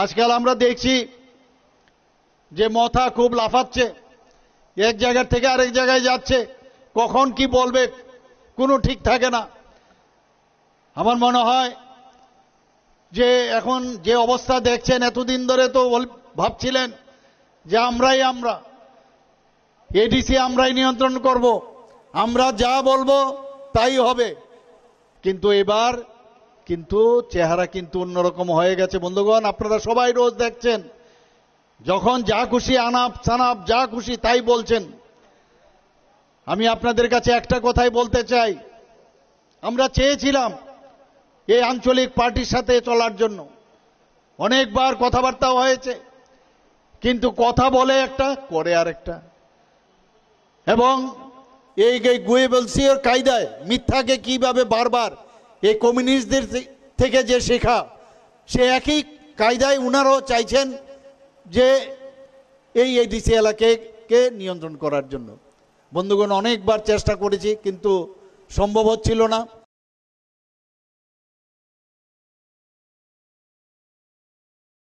আজকাল আমরা দেখছি যে মাথা খুব লাফাচ্ছে, এক জায়গা থেকে আরেক জায়গায় যাচ্ছে, কখন কি বলবে কোনো ঠিক থাকে না। আমার মনে হয় যে এখন যে অবস্থা দেখছেন, এতদিন ধরে তো ভাবছিলেন যে আমরা এডিসি আমরাই নিয়ন্ত্রণ করব, আমরা যা বলবো তাই হবে। কিন্তু এবার কিন্তু চেহারা কিন্তু অন্যরকম হয়ে গেছে বন্ধুগণ। আপনারা সবাই রোজ দেখছেন, যখন যা খুশি আনাপ সানাপ যা খুশি তাই বলছেন। আমি আপনাদের কাছে একটা কথাই বলতে চাই, আমরা চেয়েছিলাম এই আঞ্চলিক পার্টির সাথে চলার জন্য, অনেকবার কথাবার্তা হয়েছে, কিন্তু কথা বলে একটা করে আরেকটা। এবং এই গুয়েবলসিওর কায়দায় মিথ্যাকে কিভাবে বারবার এই কমিউনিস্টদের থেকে যে শেখা, সে একই কায়দায় উনারাও চাইছেন যে এই এডিসি এলাকাকে নিয়ন্ত্রণ করার জন্য। বন্ধুগণ, অনেকবার চেষ্টা করেছি কিন্তু সম্ভব হচ্ছিল না।